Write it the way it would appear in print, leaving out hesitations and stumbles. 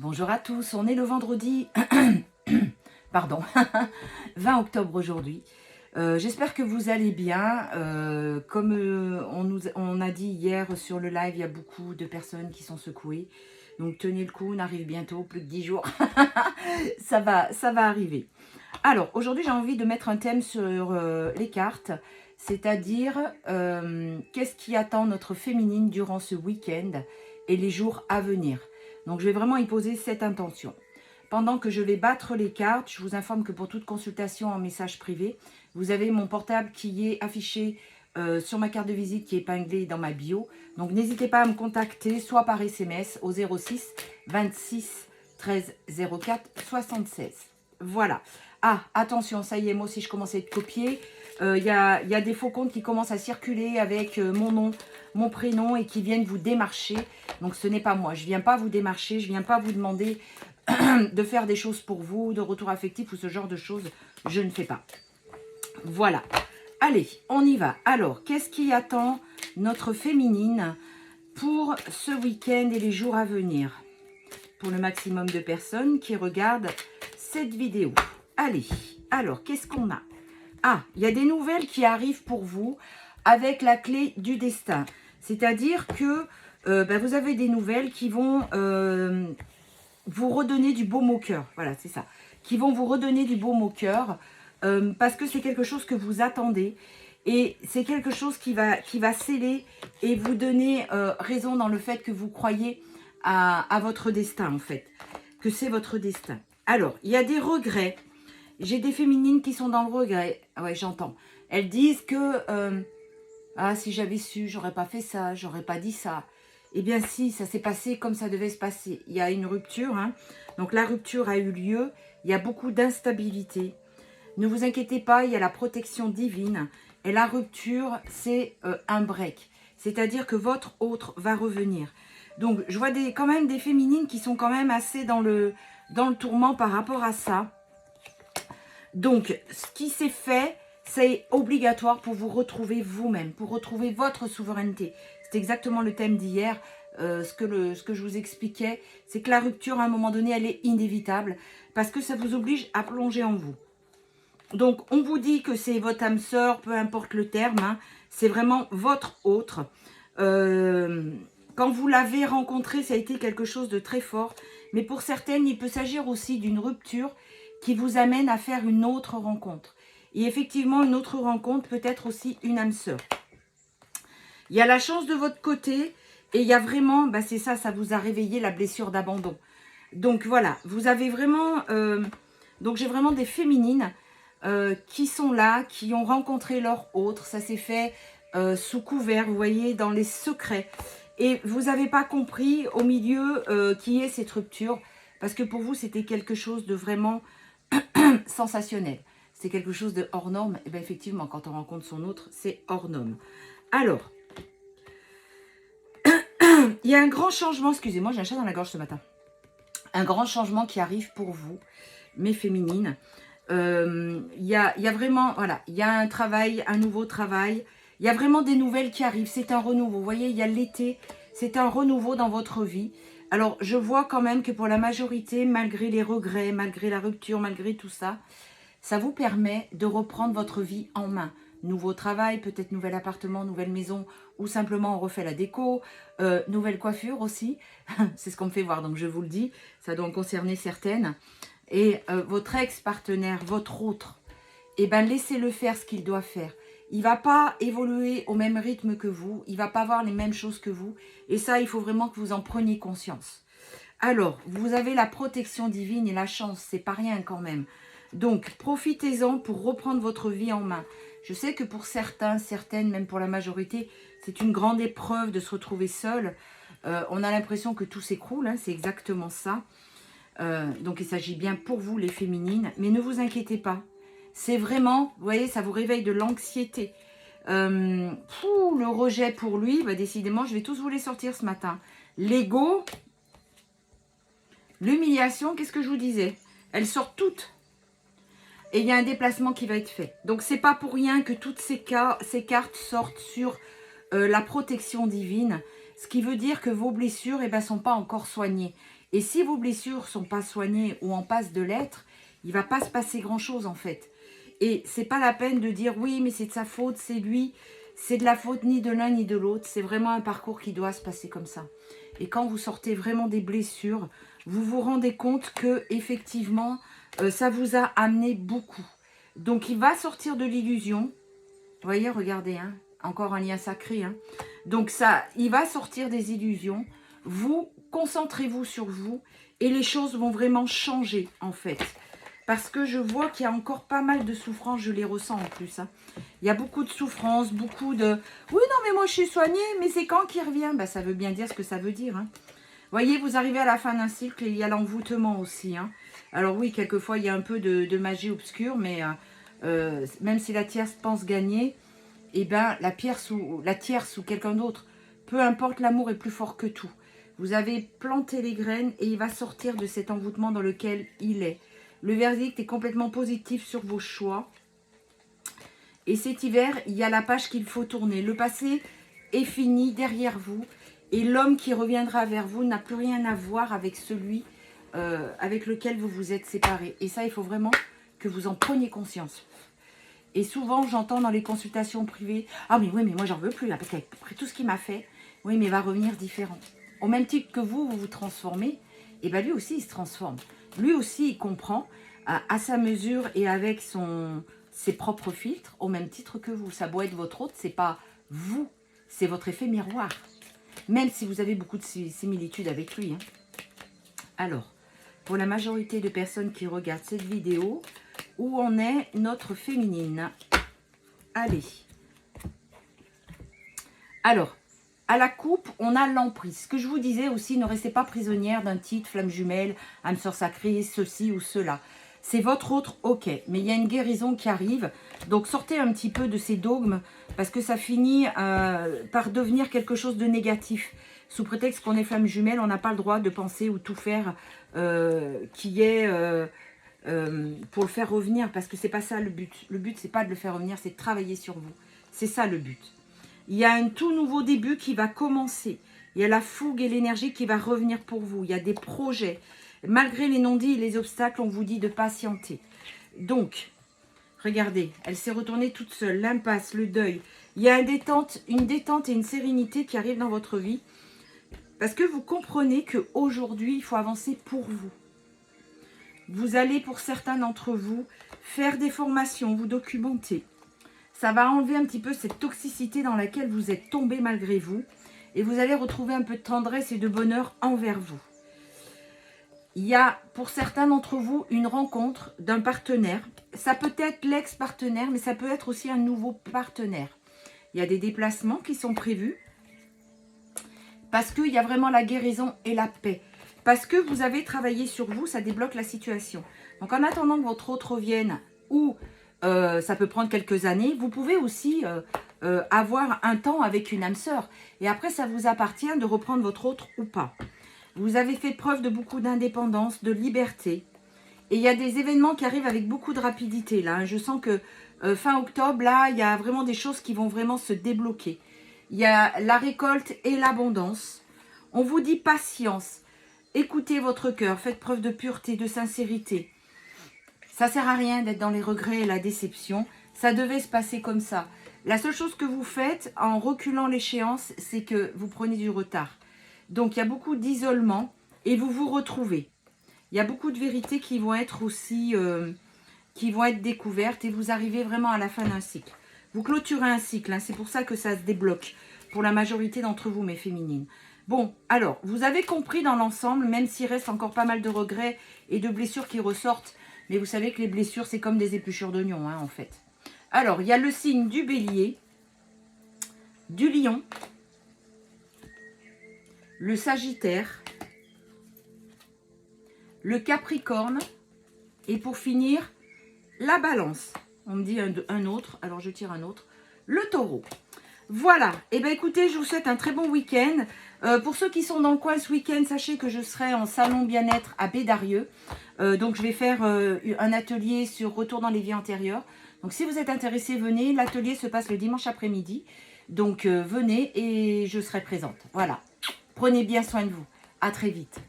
Bonjour à tous, on est le vendredi, pardon, 20 octobre aujourd'hui. J'espère que vous allez bien. Comme on a dit hier sur le live, il y a beaucoup de personnes qui sont secouées. Donc tenez le coup, on arrive bientôt, plus que 10 jours. ça va arriver. Alors, aujourd'hui, j'ai envie de mettre un thème sur les cartes, c'est-à-dire qu'est-ce qui attend notre féminine durant ce week-end et les jours à venir. Donc, je vais vraiment y poser cette intention. Pendant que je vais battre les cartes, je vous informe que pour toute consultation en message privé, vous avez mon portable qui est affiché sur ma carte de visite qui est épinglée dans ma bio. Donc, n'hésitez pas à me contacter, soit par SMS au 06 26 13 04 76. Voilà. Ah, attention, ça y est, moi aussi, je commence à être copiée. Il y a des faux comptes qui commencent à circuler avec mon nom, mon prénom et qui viennent vous démarcher. Donc, ce n'est pas moi. Je ne viens pas vous démarcher. Je ne viens pas vous demander de faire des choses pour vous, de retour affectif ou ce genre de choses. Je ne fais pas. Voilà. Allez, on y va. Alors, qu'est-ce qui attend notre féminine pour ce week-end et les jours à venir? Pour le maximum de personnes qui regardent cette vidéo. Allez, alors, qu'est-ce qu'on a? Ah, il y a des nouvelles qui arrivent pour vous avec la clé du destin. C'est-à-dire que vous avez des nouvelles qui vont vous redonner du baume au cœur. Voilà, c'est ça. Qui vont vous redonner du baume au cœur parce que c'est quelque chose que vous attendez. Et c'est quelque chose qui va sceller et vous donner raison dans le fait que vous croyez à votre destin, en fait. Que c'est votre destin. Alors, il y a des regrets. J'ai des féminines qui sont dans le regret. Ouais, j'entends. Elles disent que ah, si j'avais su, j'aurais pas fait ça, j'aurais pas dit ça. Eh bien si, ça s'est passé comme ça devait se passer. Il y a une rupture, hein. Donc la rupture a eu lieu. Il y a beaucoup d'instabilité. Ne vous inquiétez pas, il y a la protection divine. Et la rupture, c'est un break. C'est-à-dire que votre autre va revenir. Donc je vois quand même des féminines qui sont quand même assez dans le tourment par rapport à ça. Donc, ce qui s'est fait, c'est obligatoire pour vous retrouver vous-même, pour retrouver votre souveraineté. C'est exactement le thème d'hier. Ce que je vous expliquais, c'est que la rupture, à un moment donné, elle est inévitable parce que ça vous oblige à plonger en vous. Donc, on vous dit que c'est votre âme sœur, peu importe le terme, hein, c'est vraiment votre autre. Quand vous l'avez rencontré, ça a été quelque chose de très fort. Mais pour certaines, il peut s'agir aussi d'une rupture qui vous amène à faire une autre rencontre. Et effectivement, une autre rencontre peut être aussi une âme sœur. Il y a la chance de votre côté et il y a vraiment, c'est ça, ça vous a réveillé la blessure d'abandon. Donc voilà, vous avez vraiment, donc j'ai vraiment des féminines qui sont là, qui ont rencontré leur autre. Ça s'est fait sous couvert, vous voyez, dans les secrets. Et vous n'avez pas compris au milieu qui est cette rupture parce que pour vous, c'était quelque chose de vraiment sensationnel. C'est quelque chose de hors norme. Et bien effectivement, quand on rencontre son autre, c'est hors norme. Alors, il y a un grand changement. Excusez-moi, j'ai un chat dans la gorge ce matin. Un grand changement qui arrive pour vous, mes féminines. Il y a vraiment, voilà, il y a un travail, un nouveau travail. Il y a vraiment des nouvelles qui arrivent. C'est un renouveau. Vous voyez, il y a l'été. C'est un renouveau dans votre vie. Alors, je vois quand même que pour la majorité, malgré les regrets, malgré la rupture, malgré tout ça, ça vous permet de reprendre votre vie en main. Nouveau travail, peut-être nouvel appartement, nouvelle maison, ou simplement on refait la déco, nouvelle coiffure aussi. C'est ce qu'on me fait voir, donc je vous le dis, ça doit en concerner certaines. Et votre ex-partenaire, votre autre, eh ben laissez-le faire ce qu'il doit faire. Il ne va pas évoluer au même rythme que vous. Il ne va pas voir les mêmes choses que vous. Et ça, il faut vraiment que vous en preniez conscience. Alors, vous avez la protection divine et la chance. C'est pas rien quand même. Donc, profitez-en pour reprendre votre vie en main. Je sais que pour certains, certaines, même pour la majorité, c'est une grande épreuve de se retrouver seul. On a l'impression que tout s'écroule. Hein, c'est exactement ça. Donc, il s'agit bien pour vous, les féminines. Mais ne vous inquiétez pas. C'est vraiment, vous voyez, ça vous réveille de l'anxiété. Le rejet pour lui, décidément, je vais tous vous les sortir ce matin. L'ego, l'humiliation, qu'est-ce que je vous disais? Elles sortent toutes. Et il y a un déplacement qui va être fait. Donc, c'est pas pour rien que toutes ces cartes sortent sur la protection divine. Ce qui veut dire que vos blessures, sont pas encore soignées. Et si vos blessures ne sont pas soignées ou en passe de l'être, il ne va pas se passer grand-chose en fait. Et c'est pas la peine de dire oui, mais c'est de sa faute, c'est lui. C'est de la faute ni de l'un ni de l'autre. C'est vraiment un parcours qui doit se passer comme ça. Et quand vous sortez vraiment des blessures, vous vous rendez compte que effectivement, ça vous a amené beaucoup. Donc, il va sortir de l'illusion. Vous voyez, regardez, hein, encore un lien sacré. Hein. Donc, ça, il va sortir des illusions. Vous, concentrez-vous sur vous et les choses vont vraiment changer, en fait. Parce que je vois qu'il y a encore pas mal de souffrance, je les ressens en plus. Hein. Il y a beaucoup de souffrance, beaucoup de... Oui, non, mais moi, je suis soignée, mais c'est quand qu'il revient? Bah, ça veut bien dire ce que ça veut dire. Hein. Voyez, vous arrivez à la fin d'un cycle et il y a l'envoûtement aussi. Hein. Alors oui, quelquefois, il y a un peu de magie obscure, mais même si la tierce pense gagner, eh ben, la tierce ou quelqu'un d'autre, peu importe, l'amour est plus fort que tout. Vous avez planté les graines et il va sortir de cet envoûtement dans lequel il est. Le verdict est complètement positif sur vos choix. Et cet hiver, il y a la page qu'il faut tourner. Le passé est fini derrière vous. Et l'homme qui reviendra vers vous n'a plus rien à voir avec celui avec lequel vous vous êtes séparés. Et ça, il faut vraiment que vous en preniez conscience. Et souvent, j'entends dans les consultations privées, « Ah mais oui, mais moi, j'en veux plus, là, parce qu'après tout ce qu'il m'a fait, oui, mais il va revenir différent. » Au même titre que vous, vous vous transformez, et bien lui aussi, il se transforme. Lui aussi, il comprend à sa mesure et avec ses propres filtres, au même titre que vous. Ça doit être votre autre, c'est pas vous, c'est votre effet miroir. Même si vous avez beaucoup de similitudes avec lui. Hein. Alors, pour la majorité de personnes qui regardent cette vidéo, où en est notre féminine? Allez. Alors, à la coupe, on a l'emprise. Ce que je vous disais aussi, ne restez pas prisonnière d'un titre, flamme jumelle, âme sœur sacrée, ceci ou cela. C'est votre autre, ok. Mais il y a une guérison qui arrive. Donc, sortez un petit peu de ces dogmes parce que ça finit par devenir quelque chose de négatif. Sous prétexte qu'on est flamme jumelle, on n'a pas le droit de penser ou tout faire qui est... pour le faire revenir, parce que c'est pas ça le but. Le but, c'est pas de le faire revenir, c'est de travailler sur vous. C'est ça le but. Il y a un tout nouveau début qui va commencer. Il y a la fougue et l'énergie qui va revenir pour vous. Il y a des projets. Malgré les non-dits et les obstacles, on vous dit de patienter. Donc, regardez, elle s'est retournée toute seule. L'impasse, le deuil. Il y a une détente et une sérénité qui arrivent dans votre vie. Parce que vous comprenez qu'aujourd'hui, il faut avancer pour vous. Vous allez, pour certains d'entre vous, faire des formations, vous documenter. Ça va enlever un petit peu cette toxicité dans laquelle vous êtes tombé malgré vous. Et vous allez retrouver un peu de tendresse et de bonheur envers vous. Il y a, pour certains d'entre vous, une rencontre d'un partenaire. Ça peut être l'ex-partenaire, mais ça peut être aussi un nouveau partenaire. Il y a des déplacements qui sont prévus. Parce qu'il y a vraiment la guérison et la paix. Parce que vous avez travaillé sur vous, ça débloque la situation. Donc, en attendant que votre autre revienne, ou ça peut prendre quelques années, vous pouvez aussi avoir un temps avec une âme sœur. Et après, ça vous appartient de reprendre votre autre ou pas. Vous avez fait preuve de beaucoup d'indépendance, de liberté. Et il y a des événements qui arrivent avec beaucoup de rapidité. Là, hein. Je sens que fin octobre, là, il y a vraiment des choses qui vont vraiment se débloquer. Il y a la récolte et l'abondance. On vous dit patience. Écoutez votre cœur, faites preuve de pureté, de sincérité. Ça ne sert à rien d'être dans les regrets et la déception. Ça devait se passer comme ça. La seule chose que vous faites en reculant l'échéance, c'est que vous prenez du retard. Donc, il y a beaucoup d'isolement et vous vous retrouvez. Il y a beaucoup de vérités qui vont être aussi qui vont être découvertes et vous arrivez vraiment à la fin d'un cycle. Vous clôturez un cycle, hein, c'est pour ça que ça se débloque pour la majorité d'entre vous, mes féminines. Bon, alors, vous avez compris dans l'ensemble, même s'il reste encore pas mal de regrets et de blessures qui ressortent, mais vous savez que les blessures, c'est comme des épluchures d'oignons, hein, en fait. Alors, il y a le signe du bélier, du lion, le sagittaire, le capricorne, et pour finir, la balance. On me dit un autre, alors je tire un autre, le taureau. Voilà, et bien écoutez, je vous souhaite un très bon week-end. Pour ceux qui sont dans le coin ce week-end, sachez que je serai en salon bien-être à Bédarieux. Donc je vais faire un atelier sur retour dans les vies antérieures. Donc si vous êtes intéressés, venez. L'atelier se passe le dimanche après-midi. Donc venez et je serai présente. Voilà, prenez bien soin de vous. À très vite.